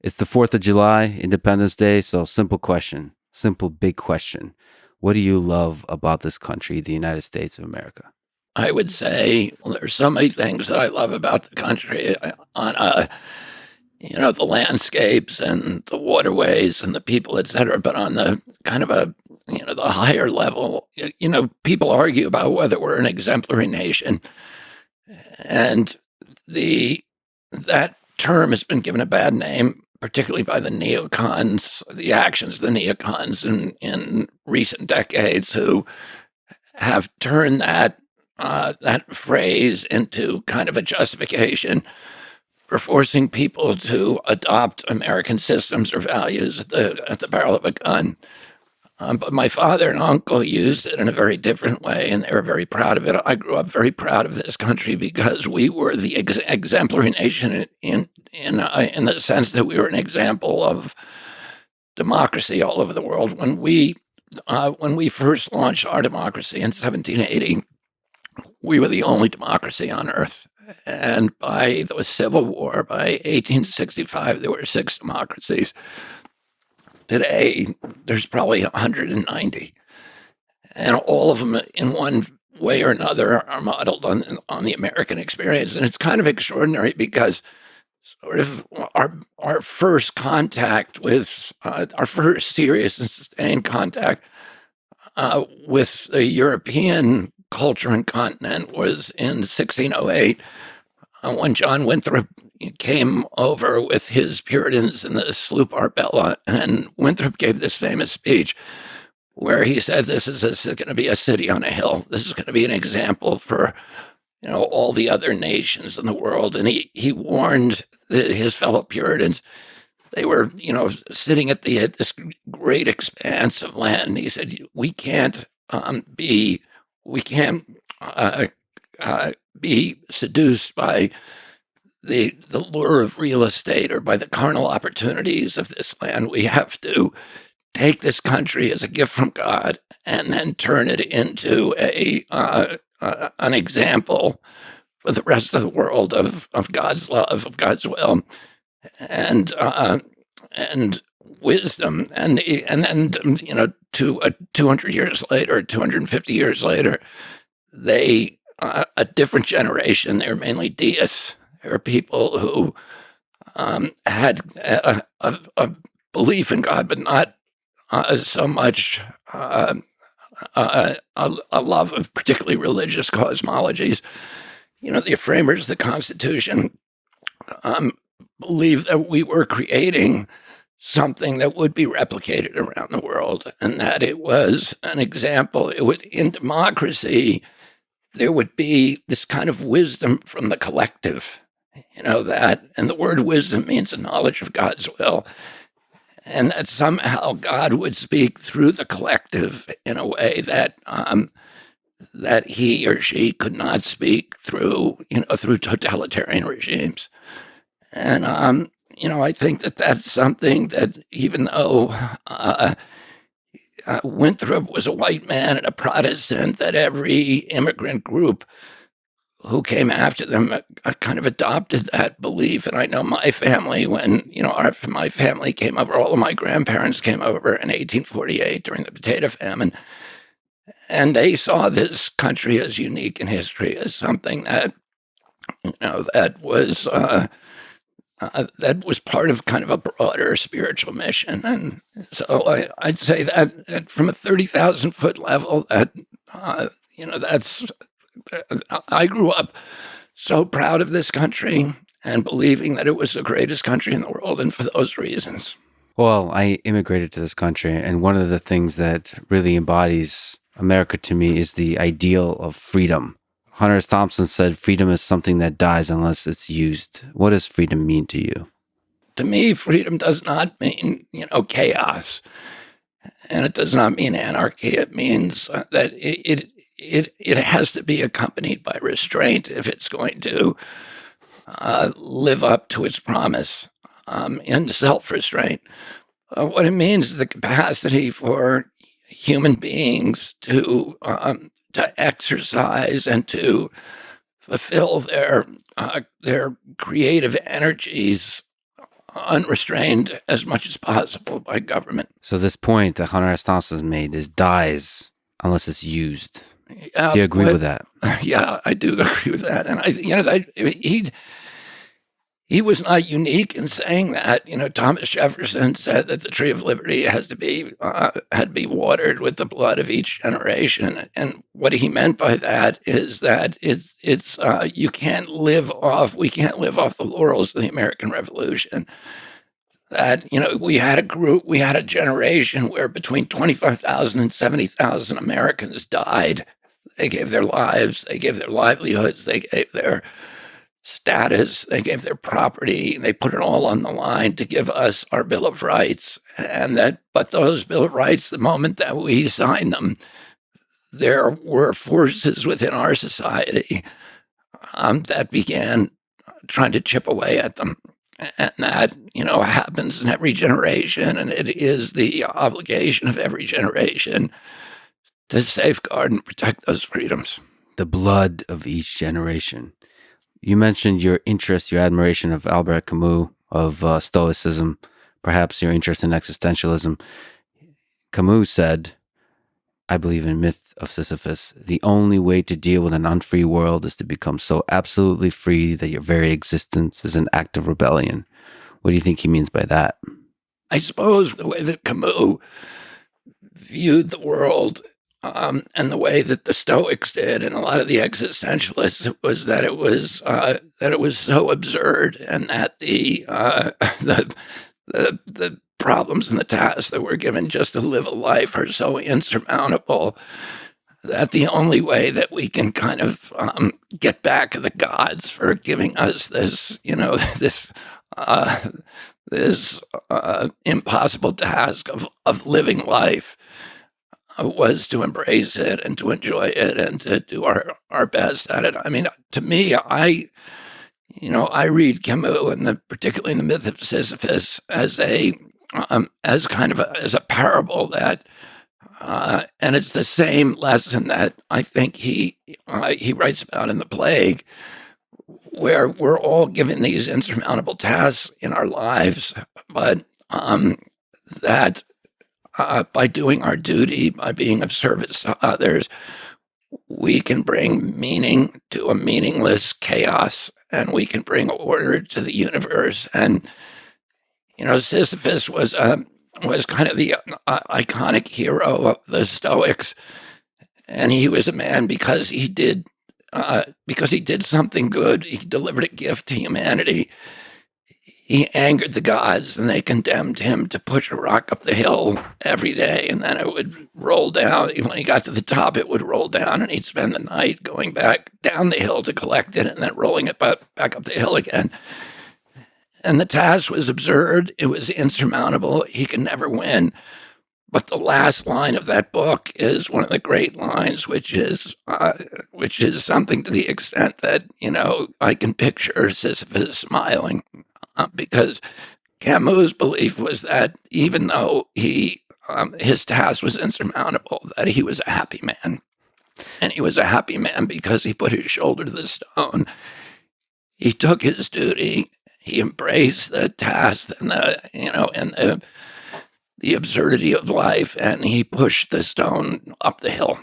It's the 4th of July, Independence Day. So, simple question, simple big question. What do you love about this country, the United States of America? I would say, well, there's so many things that I love about the country on the landscapes and the waterways and the people, et cetera. But on the kind of the higher level, people argue about whether we're an exemplary nation, and the that term has been given a bad name, particularly by the neocons, the actions of the neocons in recent decades, who have turned that phrase into kind of a justification for forcing people to adopt American systems or values at the barrel of a gun. But my father and uncle used it in a very different way, and they were very proud of it. I grew up very proud of this country because we were the exemplary nation in the sense that we were an example of democracy all over the world. When we first launched our democracy in 1780, we were the only democracy on earth. And by the Civil War, by 1865, there were six democracies. Today, there's probably 190. And all of them, in one way or another, are modeled on the American experience. And it's kind of extraordinary because sort of our first contact with our first serious and sustained contact with the European culture and continent was in 1608 when John Winthrop came over with his Puritans in the sloop Arbella, and Winthrop gave this famous speech where he said, "This is going to be a city on a hill. This is going to be an example for all the other nations in the world." And he warned his fellow Puritans. They were, sitting at this great expanse of land. And he said, "We can't we can't be seduced by the lure of real estate or by the carnal opportunities of this land. We have to take this country as a gift from God and then turn it into an example for the rest of the world of God's love, of God's will, and wisdom." And then 200 years later, 250 years later, they a different generation. They're mainly deists. There are people who had a belief in God, but not so much a love of particularly religious cosmologies. The framers of the Constitution believed that we were creating something that would be replicated around the world, and that it was an example. In democracy, there would be this kind of wisdom from the collective, and the word wisdom means a knowledge of God's will, and that somehow God would speak through the collective in a way that he or she could not speak through totalitarian regimes. And I think that that's something that, even though Winthrop was a white man and a Protestant, that every immigrant group who came after them kind of adopted that belief. And I know my family, when my family came over, all of my grandparents came over in 1848 during the potato famine, and they saw this country as unique in history, as something that that was part of kind of a broader spiritual mission. And so I'd say that from a 30,000-foot level, that's I grew up so proud of this country and believing that it was the greatest country in the world, and for those reasons. Well, I immigrated to this country, and one of the things that really embodies America to me is the ideal of freedom. Hunter S. Thompson said, "Freedom is something that dies unless it's used." What does freedom mean to you? To me, freedom does not mean, chaos, and it does not mean anarchy. It means that it has to be accompanied by restraint if it's going to live up to its promise, in self-restraint. What it means is the capacity for human beings to exercise and to fulfill their creative energies unrestrained as much as possible by government. So this point that Hunter S. Thompson made is dies unless it's used. Yeah, Do you agree with that? yeah, I do agree with that, and that he was not unique in saying that. Thomas Jefferson said that the tree of liberty had to be watered with the blood of each generation, and what he meant by that is that it's you can't live off we can't live off the laurels of the American Revolution. That we had a generation where between 25,000 and 70,000 Americans died. They gave their lives, they gave their livelihoods, they gave their status, they gave their property, they put it all on the line to give us our Bill of Rights. But those Bill of Rights, the moment that we signed them, there were forces within our society that began trying to chip away at them. And that, happens in every generation, and it is the obligation of every generation to safeguard and protect those freedoms. The blood of each generation. You mentioned your interest, your admiration of Albert Camus, of Stoicism, perhaps your interest in existentialism. Camus said, I believe in Myth of Sisyphus, the only way to deal with an unfree world is to become so absolutely free that your very existence is an act of rebellion. What do you think he means by that? I suppose the way that Camus viewed the world and the way that the Stoics did, and a lot of the existentialists, was that it was so absurd, and that the problems and the tasks that we're given just to live a life are so insurmountable that the only way that we can kind of get back at the gods for giving us this, this impossible task of living life was to embrace it and to enjoy it and to do our best at it. I mean, to me, I read Camus, and particularly in the Myth of Sisyphus, as kind of as a parable that, and it's the same lesson that I think he writes about in The Plague, where we're all given these insurmountable tasks in our lives, but that by doing our duty, by being of service to others, we can bring meaning to a meaningless chaos, and we can bring order to the universe. And Sisyphus was kind of the iconic hero of the Stoics, and he was a man because he did something good. He delivered a gift to humanity. He angered the gods, and they condemned him to push a rock up the hill every day, and then it would roll down. When he got to the top, it would roll down, and he'd spend the night going back down the hill to collect it, and then rolling it back up the hill again. And the task was absurd. It was insurmountable. He could never win. But the last line of that book is one of the great lines, which is something to the extent that I can picture Sisyphus smiling. Because Camus' belief was that even though his task was insurmountable, that he was a happy man. And he was a happy man because he put his shoulder to the stone. He took his duty. He embraced the task and the absurdity of life, and he pushed the stone up the hill.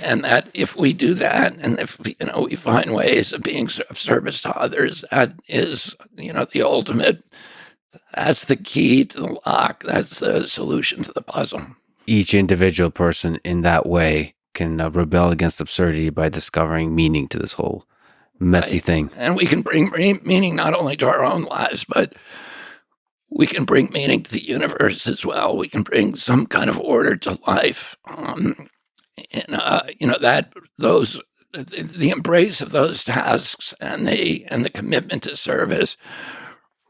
And that if we do that, and if we find ways of being of service to others, that is the ultimate. That's the key to the lock. That's the solution to the puzzle. Each individual person in that way can rebel against absurdity by discovering meaning to this whole messy thing. And we can bring meaning not only to our own lives, but we can bring meaning to the universe as well. We can bring some kind of order to life. The embrace of those tasks and the commitment to service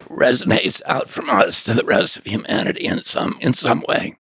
resonates out from us to the rest of humanity in some way.